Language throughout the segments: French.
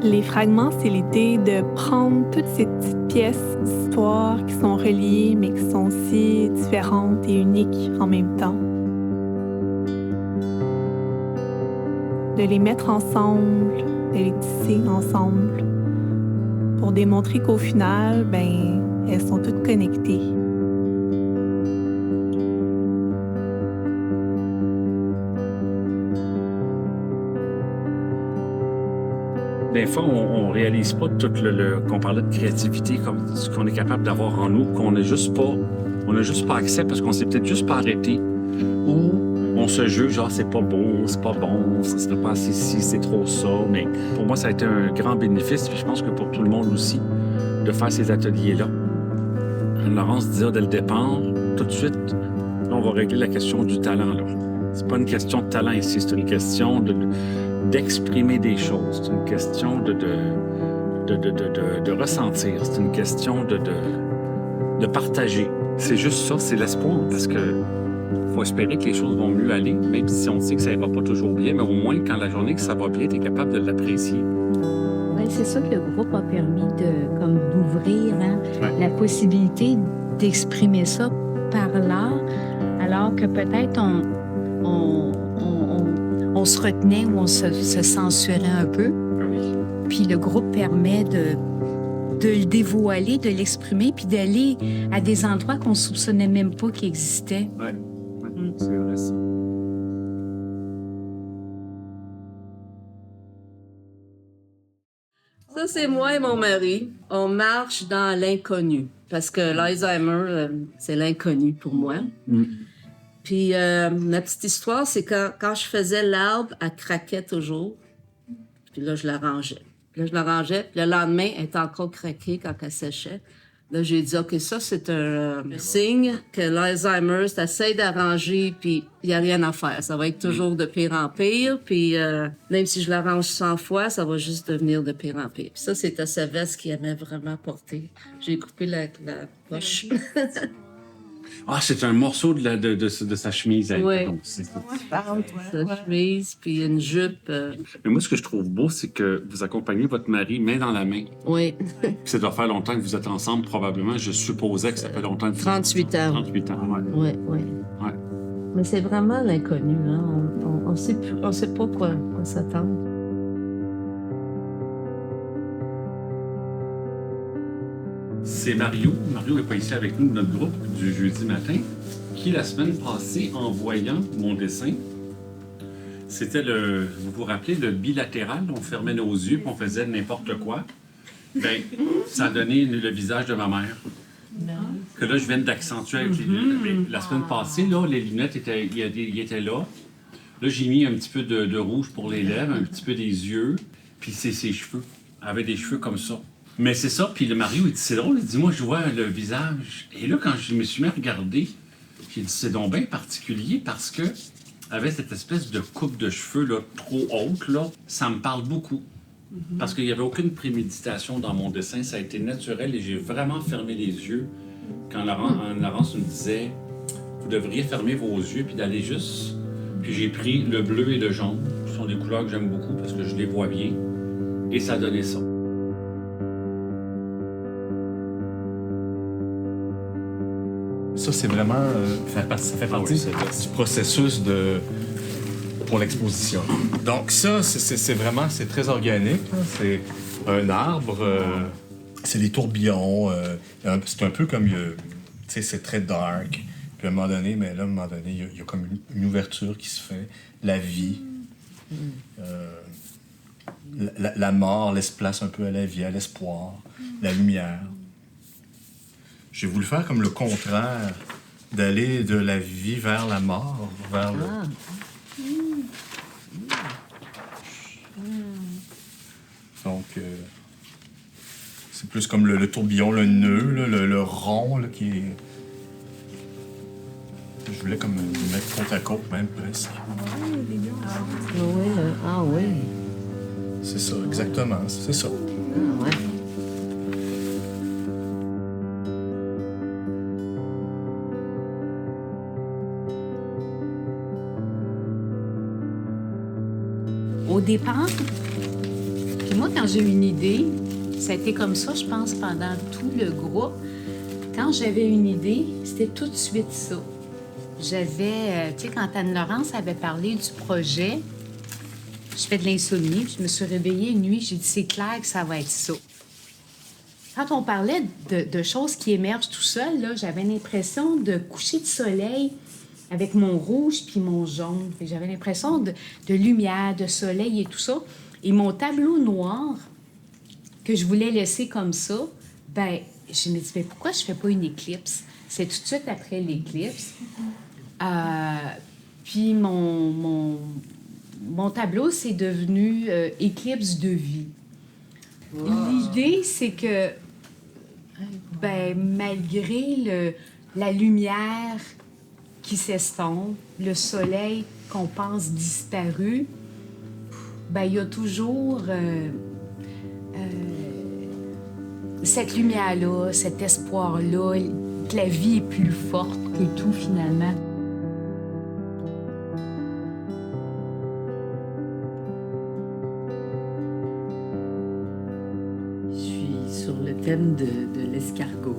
Les fragments, c'est l'idée de prendre toutes ces petites pièces d'histoire qui sont reliées, mais qui sont aussi différentes et uniques en même temps. De les mettre ensemble, de les tisser ensemble, pour démontrer qu'au final, elles sont toutes connectées. Des fois, on ne réalise pas tout qu'on parlait de créativité, comme ce qu'on est capable d'avoir en nous, qu'on n'a juste pas accès parce qu'on s'est peut-être juste pas arrêté. Ou on se juge, genre c'est pas beau, c'est pas bon, ça serait pas assez ci, c'est trop ça. Mais pour moi, ça a été un grand bénéfice, puis je pense que pour tout le monde aussi, de faire ces ateliers-là. Laurence disait dès le départ, tout de suite, là, on va régler la question du talent. Là. C'est pas une question de talent ici, c'est une question d'exprimer des choses. C'est une question de ressentir. C'est une question de partager. C'est juste ça, c'est l'espoir. Parce que faut espérer que les choses vont mieux aller, même si on sait que ça ira pas toujours bien, mais au moins, quand la journée que ça va bien, tu es capable de l'apprécier. Oui, c'est ça que le groupe a permis d'ouvrir la possibilité d'exprimer ça par l'art, alors que peut-être on se retenait ou on se censurait un peu. Oui. Puis le groupe permet de le dévoiler, de l'exprimer, puis d'aller à des endroits qu'on ne soupçonnait même pas qu'ils existaient. Oui, c'est vrai ça. Ça, c'est moi et mon mari. On marche dans l'inconnu. Parce que l'Alzheimer, c'est l'inconnu pour moi. Puis, la petite histoire, c'est que quand je faisais l'arbre, elle craquait toujours. Puis là, je la rangeais. Puis le lendemain, elle était encore craquée quand elle séchait. Là, j'ai dit, OK, ça, c'est un signe que l'Alzheimer, t'essayes d'arranger, puis il n'y a rien à faire. Ça va être toujours de pire en pire, puis même si je l'arrange 100 fois, ça va juste devenir de pire en pire. Puis ça, c'était sa veste qu'il aimait vraiment porter. J'ai coupé la poche. Ah, c'est un morceau de sa chemise. Oui. Sa chemise, puis une jupe. Mais moi, ce que je trouve beau, c'est que vous accompagnez votre mari main dans la main. Oui. Puis ça doit faire longtemps que vous êtes ensemble, probablement. Je supposais que ça fait longtemps que vous 38 ans. 38 ans, Oui. Mais c'est vraiment l'inconnu, hein. On sait pas quoi s'attendre. C'est Mario. Mario n'est pas ici avec nous de notre groupe du jeudi matin, qui, la semaine passée, en voyant mon dessin, c'était vous vous rappelez, le bilatéral, on fermait nos yeux et on faisait n'importe quoi. Bien, ça a donné le visage de ma mère. Non. Que là, je viens d'accentuer avec les lunettes. Mais la semaine passée, là, les lunettes étaient là. Là, j'ai mis un petit peu de rouge pour les lèvres, un petit peu des yeux, puis c'est ses cheveux. Elle avait des cheveux comme ça. Mais c'est ça, puis le Mario, il dit, c'est drôle, il dit, moi, je vois le visage. Et là, quand je me suis mis à regarder, j'ai dit, c'est donc bien particulier parce que, avec cette espèce de coupe de cheveux, là, trop haute, là, ça me parle beaucoup. Parce qu'il n'y avait aucune préméditation dans mon dessin, ça a été naturel et j'ai vraiment fermé les yeux. Quand Laurence me disait, vous devriez fermer vos yeux puis d'aller juste. Puis j'ai pris le bleu et le jaune, qui sont des couleurs que j'aime beaucoup parce que je les vois bien, et ça a donné ça. Ça, c'est vraiment... ça fait partie du processus pour l'exposition. Donc ça, c'est vraiment... C'est très organique. Là. C'est un arbre. C'est des tourbillons. C'est un peu comme... Tu sais, c'est très dark. Puis à un moment donné, il y a comme une ouverture qui se fait. La vie. La mort laisse place un peu à la vie, à l'espoir. La lumière. J'ai voulu faire comme le contraire, d'aller de la vie vers la mort, vers le... Donc, c'est plus comme le tourbillon, le nœud, là, le rond là, qui est... Je voulais comme le mettre côte à côte, même, presque. Oui. C'est ça, exactement, c'est ça. Ah, ouais. Au départ, puis moi, quand j'ai eu une idée, ça a été comme ça, je pense, pendant tout le groupe. Quand j'avais une idée, c'était tout de suite ça. J'avais, tu sais, quand Anne-Laurence avait parlé du projet, je fais de l'insomnie, puis je me suis réveillée une nuit, j'ai dit, c'est clair que ça va être ça. Quand on parlait de choses qui émergent tout seul, là, j'avais l'impression de coucher de soleil avec mon rouge puis mon jaune. J'avais l'impression de lumière, de soleil et tout ça. Et mon tableau noir, que je voulais laisser comme ça, ben je me dis, mais pourquoi je fais pas une éclipse? C'est tout de suite après l'éclipse. Puis mon tableau, c'est devenu éclipse de vie. Wow. L'idée, c'est que, ben, malgré la lumière qui s'estompe, le soleil qu'on pense disparu, ben, il y a toujours cette lumière-là, cet espoir-là, que la vie est plus forte que tout, finalement. Je suis sur le thème de l'escargot,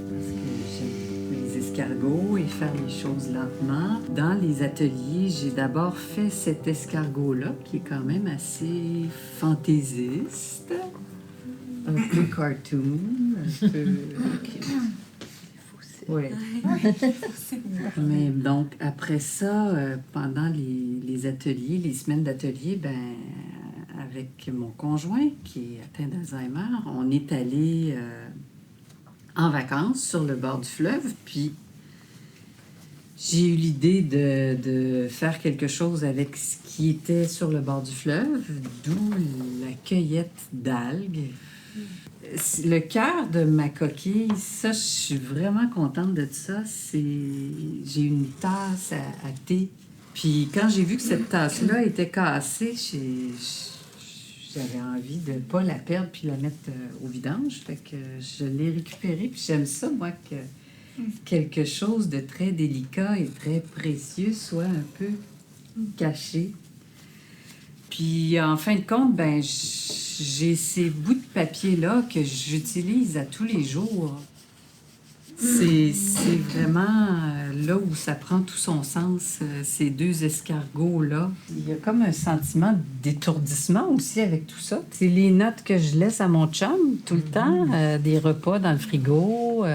parce que j'aime beaucoup les escargots et faire les choses lentement. Dans les ateliers, j'ai d'abord fait cet escargot-là, qui est quand même assez fantaisiste. Un peu cartoon, un peu... Oui. Mais donc, après ça, pendant les ateliers, les semaines d'atelier, ben, avec mon conjoint qui est atteint d'Alzheimer, on est allé en vacances sur le bord du fleuve, puis j'ai eu l'idée de faire quelque chose avec ce qui était sur le bord du fleuve, d'où la cueillette d'algues. Le cœur de ma coquille, ça, je suis vraiment contente de ça. J'ai une tasse à thé. Puis quand j'ai vu que cette tasse-là était cassée, j'avais envie de ne pas la perdre puis la mettre au vidange. Fait que je l'ai récupérée. Puis j'aime ça, moi, que quelque chose de très délicat et très précieux soit un peu caché. Puis, en fin de compte, ben, j'ai ces bouts de papier-là que j'utilise à tous les jours. C'est vraiment là où ça prend tout son sens, ces deux escargots-là. Il y a comme un sentiment d'étourdissement aussi avec tout ça. C'est les notes que je laisse à mon chum tout le temps, des repas dans le frigo,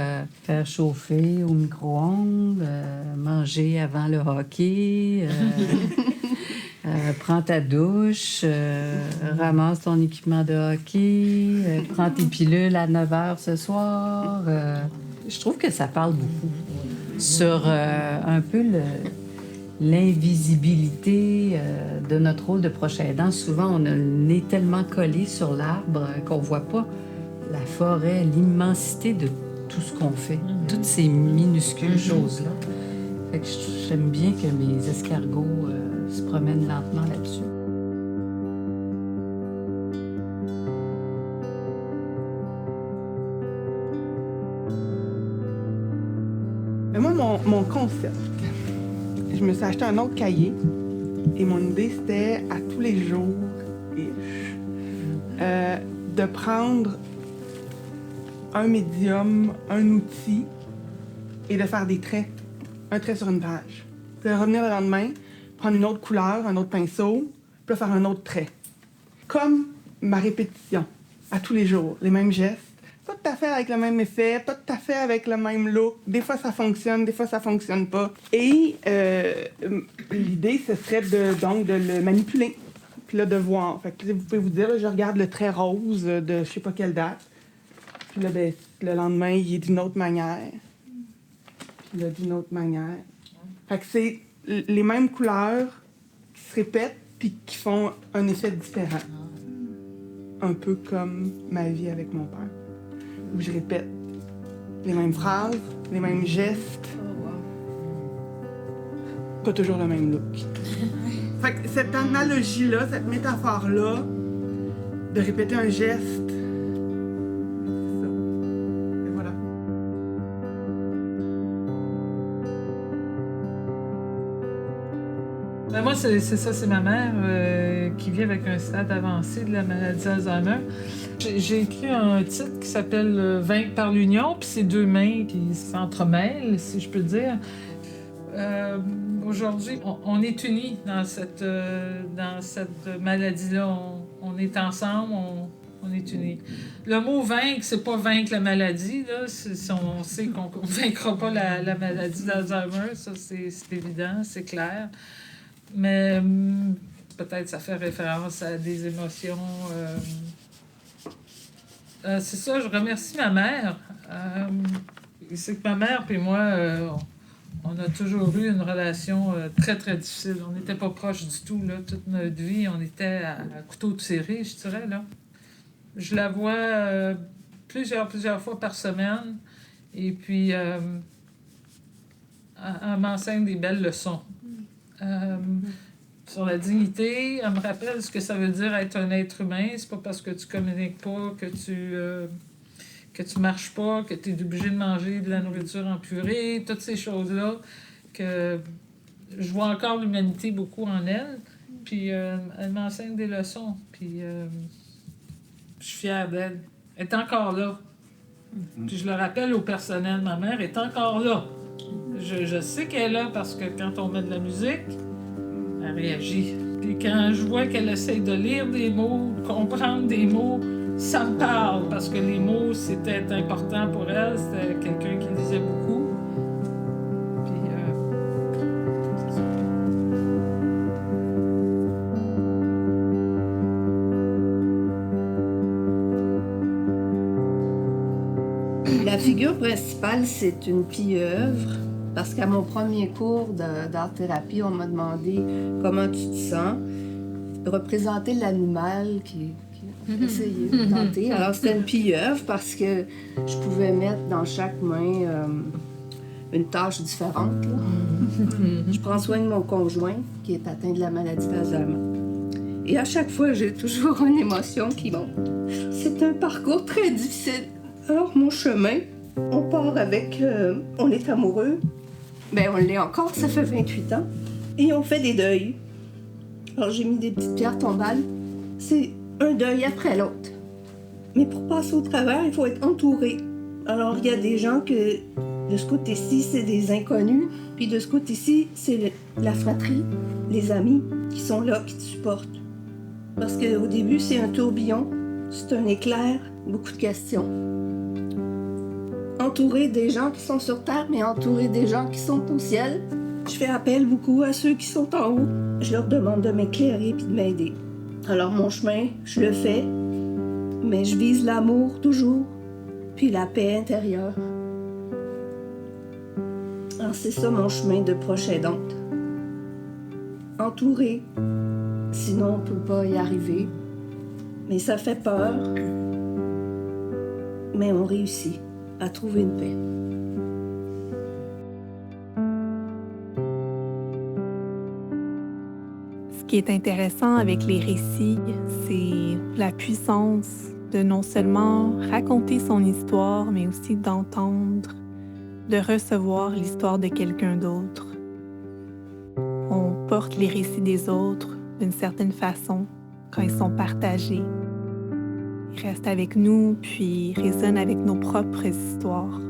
faire chauffer au micro-ondes, manger avant le hockey... prends ta douche, ramasse ton équipement de hockey, prends tes pilules à 9h ce soir. Je trouve que ça parle beaucoup sur un peu l'invisibilité de notre rôle de proche aidant. Souvent, on a le nez tellement collé sur l'arbre qu'on ne voit pas la forêt, l'immensité de tout ce qu'on fait, toutes ces minuscules choses-là. Fait que j'aime bien que mes escargots se promènent lentement là-dessus. Mais moi, mon concept, je me suis acheté un autre cahier et mon idée, c'était à tous les jours, de prendre un médium, un outil et de faire des traits. Un trait sur une page. Puis revenir le lendemain, prendre une autre couleur, un autre pinceau, puis faire un autre trait. Comme ma répétition, à tous les jours, les mêmes gestes, pas tout à fait avec le même effet, pas tout à fait avec le même look. Des fois, ça fonctionne, des fois, ça fonctionne pas. Et l'idée, ce serait donc de le manipuler, puis là, de voir. Fait que vous pouvez vous dire, là, je regarde le trait rose de je sais pas quelle date, puis là, ben, le lendemain, il est d'une autre manière. Là, d'une autre manière. Fait que c'est les mêmes couleurs qui se répètent puis qui font un effet différent. Un peu comme ma vie avec mon père, où je répète les mêmes phrases, les mêmes gestes. Pas toujours le même look. Fait que cette analogie-là, cette métaphore-là, de répéter un geste, moi, moi, c'est ça, c'est ma mère qui vit avec un stade avancé de la maladie d'Alzheimer. J'ai écrit un titre qui s'appelle « Vaincre par l'union », puis c'est deux mains qui s'entremêlent, si je peux dire. Aujourd'hui, on est unis dans cette maladie-là. On est ensemble, on est unis. Le mot « vaincre », c'est pas vaincre la maladie, là. On sait qu'on ne vaincra pas la maladie d'Alzheimer, ça c'est évident, c'est clair. Mais peut-être ça fait référence à des émotions. C'est ça, je remercie ma mère. C'est que ma mère et moi, on a toujours eu une relation très, très difficile. On n'était pas proches du tout, là. Toute notre vie, on était à couteau tiré, je dirais, là. Je la vois plusieurs fois par semaine. Et puis, elle m'enseigne des belles leçons. Sur la dignité, elle me rappelle ce que ça veut dire être un être humain. C'est pas parce que tu communiques pas, que tu marches pas, que tu es obligé de manger de la nourriture en purée, toutes ces choses-là, que je vois encore l'humanité beaucoup en elle. Puis elle m'enseigne des leçons. Puis je suis fière d'elle. Elle est encore là. Puis je le rappelle au personnel, ma mère est encore là. Je sais qu'elle est là parce que quand on met de la musique, elle réagit. Puis quand je vois qu'elle essaie de lire des mots, de comprendre des mots, ça me parle parce que les mots, c'était important pour elle. C'était quelqu'un qui lisait beaucoup. Puis, c'est ça. La figure principale, c'est une pieuvre. Parce qu'à mon premier cours d'art-thérapie, on m'a demandé comment tu te sens. Représenter l'animal qui a essayé de tenter. Alors, c'était une pieuvre parce que je pouvais mettre dans chaque main une tâche différente. Là. Je prends soin de mon conjoint qui est atteint de la maladie d'Alzheimer. Et à chaque fois, j'ai toujours une émotion qui monte. C'est un parcours très difficile. Alors, mon chemin, on part avec... on est amoureux. Ben, on l'est encore, ça fait 28 ans. Et on fait des deuils. Alors, j'ai mis des petites pierres tombales. C'est un deuil après l'autre. Mais pour passer au travers, il faut être entouré. Alors, il y a des gens que, de ce côté-ci, c'est des inconnus. Puis de ce côté-ci, c'est la fratrie, les amis qui sont là, qui te supportent. Parce qu'au début, c'est un tourbillon, c'est un éclair, beaucoup de questions. Entouré des gens qui sont sur Terre, mais entouré des gens qui sont au ciel. Je fais appel beaucoup à ceux qui sont en haut. Je leur demande de m'éclairer puis de m'aider. Alors mon chemin, je le fais, mais je vise l'amour toujours, puis la paix intérieure. Alors c'est ça mon chemin de proche aidante. Entouré, sinon on ne peut pas y arriver. Mais ça fait peur, mais on réussit à trouver une paix. Ce qui est intéressant avec les récits, c'est la puissance de non seulement raconter son histoire, mais aussi d'entendre, de recevoir l'histoire de quelqu'un d'autre. On porte les récits des autres d'une certaine façon quand ils sont partagés. Ils restent avec nous, puis résonnent avec nos propres histoires.